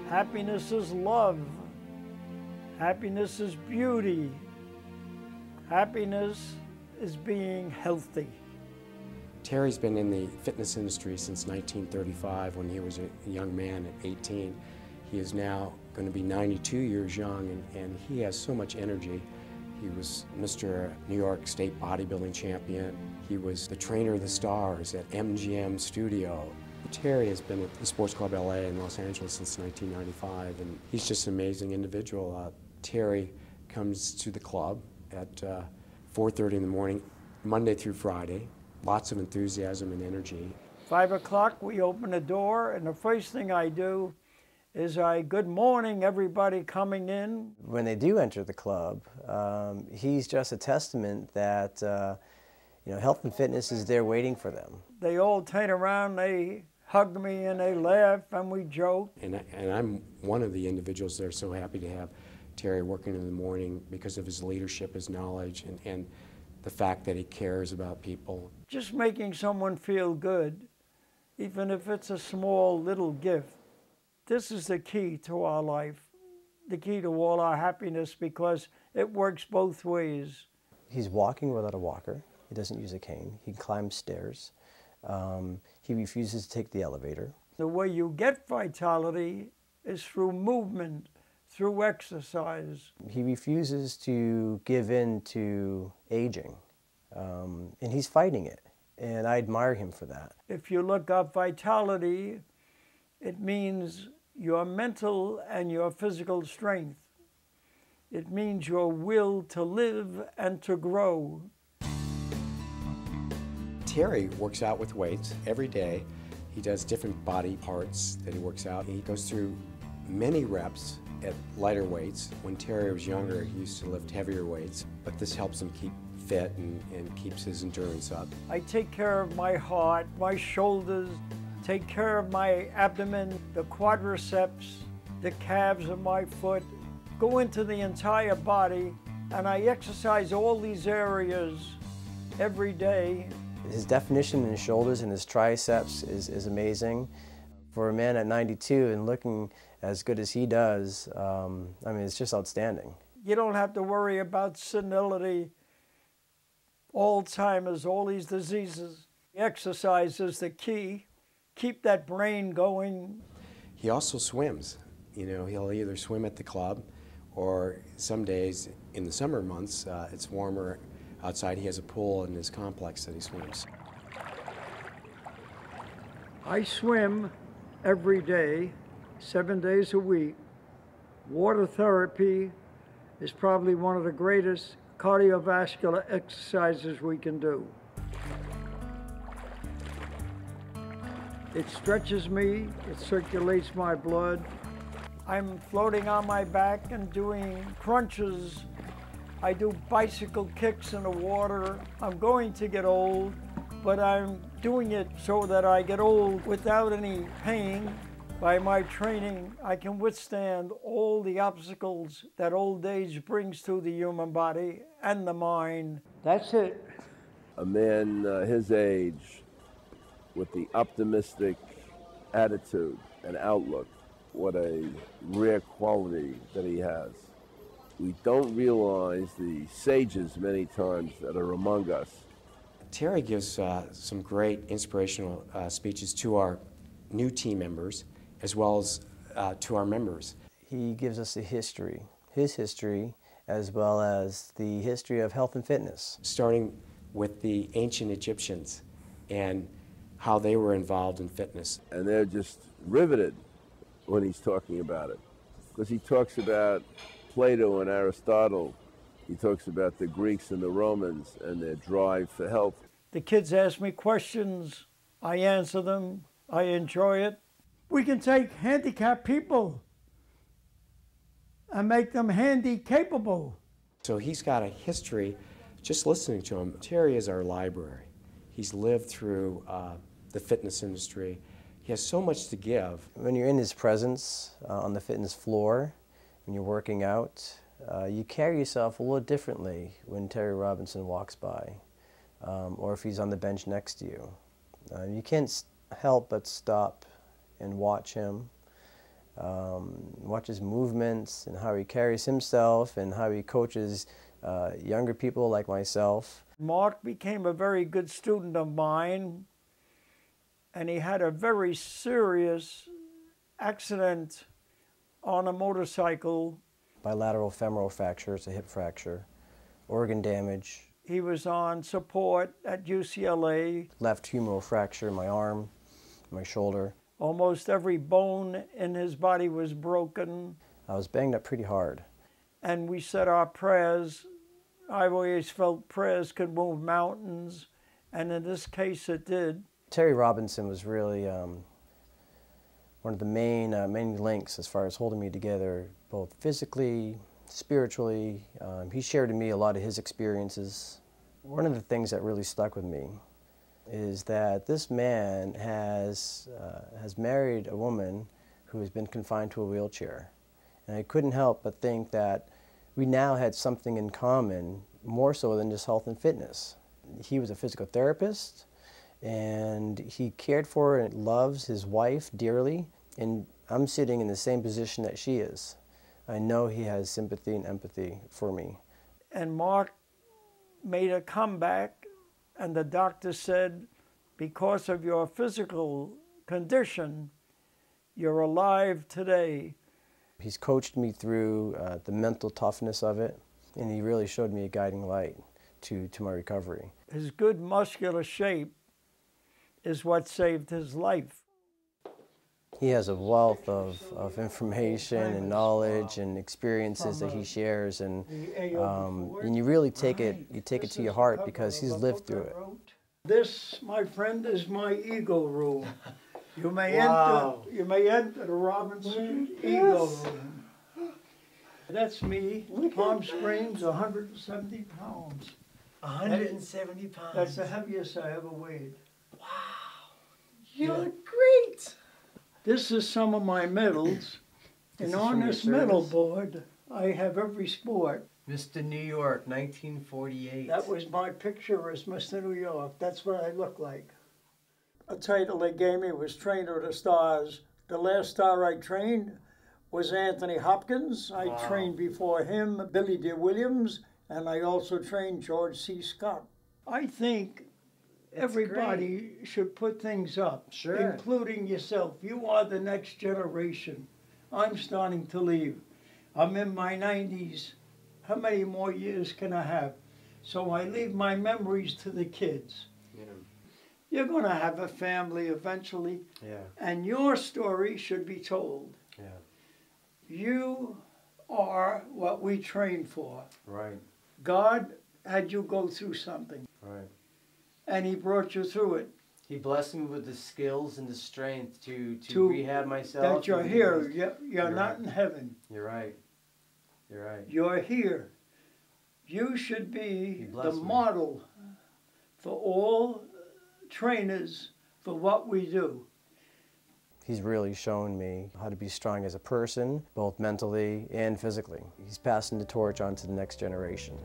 Happiness is love. Happiness is beauty. Happiness is being healthy. Terry's been in the fitness industry since 1935 when he was a young man at 18. He is now going to be 92 years young, and he has so much energy. He was Mr. New York State bodybuilding champion. He was the trainer of the stars at MGM Studio. Terry has been at the Sports Club LA in Los Angeles since 1995, and he's just an amazing individual. Terry comes to the club at 4:30 in the morning, Monday through Friday. Lots of enthusiasm and energy. 5 o'clock, we open the door, and the first thing I do is good morning everybody coming in. When they do enter the club, he's just a testament that health and fitness is there waiting for them. They all turn around, they hug me, and they laugh, and we joke. And I'm one of the individuals that are so happy to have Terry working in the morning because of his leadership, his knowledge, and the fact that he cares about people. Just making someone feel good, even if it's a small little gift. This is the key to our life, the key to all our happiness, because it works both ways. He's walking without a walker. He doesn't use a cane. He climbs stairs. He refuses to take the elevator. The way you get vitality is through movement, through exercise. He refuses to give in to aging, and he's fighting it, and I admire him for that. If you look up vitality, it means your mental and your physical strength. It means your will to live and to grow. Terry works out with weights every day. He does different body parts that he works out. He goes through many reps at lighter weights. When Terry was younger, he used to lift heavier weights, but this helps him keep fit and keeps his endurance up. I take care of my heart, my shoulders, take care of my abdomen, the quadriceps, the calves of my foot, go into the entire body, and I exercise all these areas every day. His definition in his shoulders and his triceps is amazing. For a man at 92 and looking as good as he does, I mean, it's just outstanding. You don't have to worry about senility, Alzheimer's, all these diseases. Exercise is the key. Keep that brain going. He also swims. You know, he'll either swim at the club, or some days in the summer months, it's warmer outside. He has a pool in his complex that he swims. I swim every day, 7 days a week. Water therapy is probably one of the greatest cardiovascular exercises we can do. It stretches me, it circulates my blood. I'm floating on my back and doing crunches. I do bicycle kicks in the water. I'm going to get old, but I'm doing it so that I get old without any pain. By my training, I can withstand all the obstacles that old age brings to the human body and the mind. That's it. A man his age, with the optimistic attitude and outlook, what a rare quality that he has. We don't realize the sages many times that are among us. Terry gives some great inspirational speeches to our new team members, as well as to our members. He gives us a history, his history, as well as the history of health and fitness. Starting with the ancient Egyptians and how they were involved in fitness. And they're just riveted when he's talking about it, because he talks about Plato and Aristotle. He talks about the Greeks and the Romans and their drive for health. The kids ask me questions, I answer them, I enjoy it. We can take handicapped people and make them handy capable. So he's got a history, just listening to him. Terry is our library. He's lived through the fitness industry. He has so much to give. When you're in his presence on the fitness floor, when you're working out, you carry yourself a little differently when Terry Robinson walks by, or if he's on the bench next to you. You can't help but stop and watch him. watch his movements and how he carries himself and how he coaches younger people like myself. Mark became a very good student of mine, and he had a very serious accident on a motorcycle. Bilateral femoral fracture, it's a hip fracture, organ damage. He was on support at UCLA. Left humeral fracture in my arm, my shoulder. Almost every bone in his body was broken. I was banged up pretty hard. And we said our prayers. I've always felt prayers could move mountains, and in this case it did. Terry Robinson was really one of the main links as far as holding me together, both physically, spiritually. He shared with me a lot of his experiences. One of the things that really stuck with me is that this man has married a woman who has been confined to a wheelchair. And I couldn't help but think that we now had something in common, more so than just health and fitness. He was a physical therapist, and he cared for and loves his wife dearly, and I'm sitting in the same position that she is. I know he has sympathy and empathy for me. And Mark made a comeback, and the doctor said, because of your physical condition, you're alive today. He's coached me through the mental toughness of it, and he really showed me a guiding light to my recovery. His good muscular shape is what saved his life. He has a wealth of information and knowledge and experiences that he shares, and you really take it to your heart because he's lived through it. This, my friend, is my ego room. You may enter the Robinson ego room. That's me. Palm Springs, 170 pounds. 170 pounds. That's the heaviest I ever weighed. Wow. You look great. This is some of my medals. And on this medal board, I have every sport. Mr. New York, 1948. That was my picture as Mr. New York. That's what I look like. A title they gave me was Trainer of the Stars. The last star I trained was Anthony Hopkins. I trained before him Billy D. Williams, and I also trained George C. Scott. I think everybody should put things up, including yourself. You are the next generation. I'm starting to leave. I'm in my 90s. How many more years can I have? So I leave my memories to the kids. Yeah. You're going to have a family eventually, and your story should be told. Yeah. You are what we train for. Right. God had you go through something. Right. And he brought you through it. He blessed me with the skills and the strength to rehab myself. That you're here. You're not in heaven. You're right. You're right. You're here. You should be the model for all trainers for what we do. He's really shown me how to be strong as a person, both mentally and physically. He's passing the torch on to the next generation.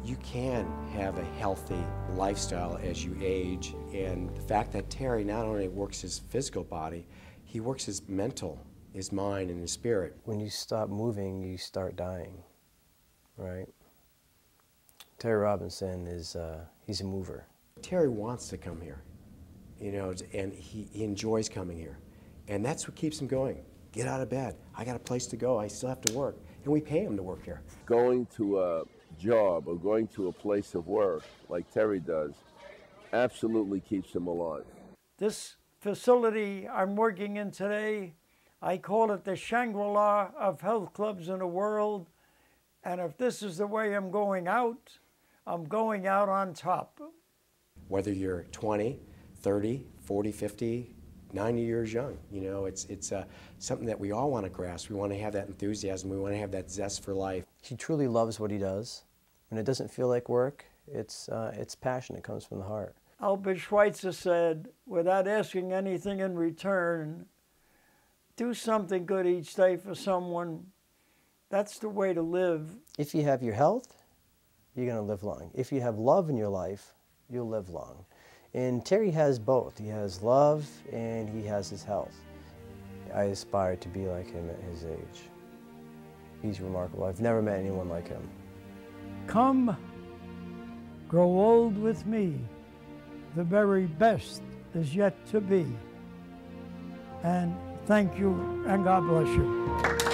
You can have a healthy lifestyle as you age, and the fact that Terry not only works his physical body, he works his mental, his mind, and his spirit. When you stop moving, you start dying, right? Terry Robinson is, he's a mover. Terry wants to come here, you know, and he enjoys coming here. And that's what keeps him going. Get out of bed. I got a place to go. I still have to work. And we pay him to work here. Going to a job or going to a place of work like Terry does absolutely keeps him alive. This facility I'm working in today, I call it the Shangri-La of health clubs in the world. And if this is the way I'm going out on top. Whether you're 20, 30, 40, 50, 90 years young, you know, it's something that we all want to grasp. We want to have that enthusiasm. We want to have that zest for life. He truly loves what he does. When it doesn't feel like work, it's passion. It comes from the heart. Albert Schweitzer said, without asking anything in return, do something good each day for someone. That's the way to live. If you have your health, you're going to live long. If you have love in your life, you'll live long. And Terry has both. He has love and he has his health. I aspire to be like him at his age. He's remarkable. I've never met anyone like him. Come, grow old with me. The very best is yet to be. And thank you, and God bless you.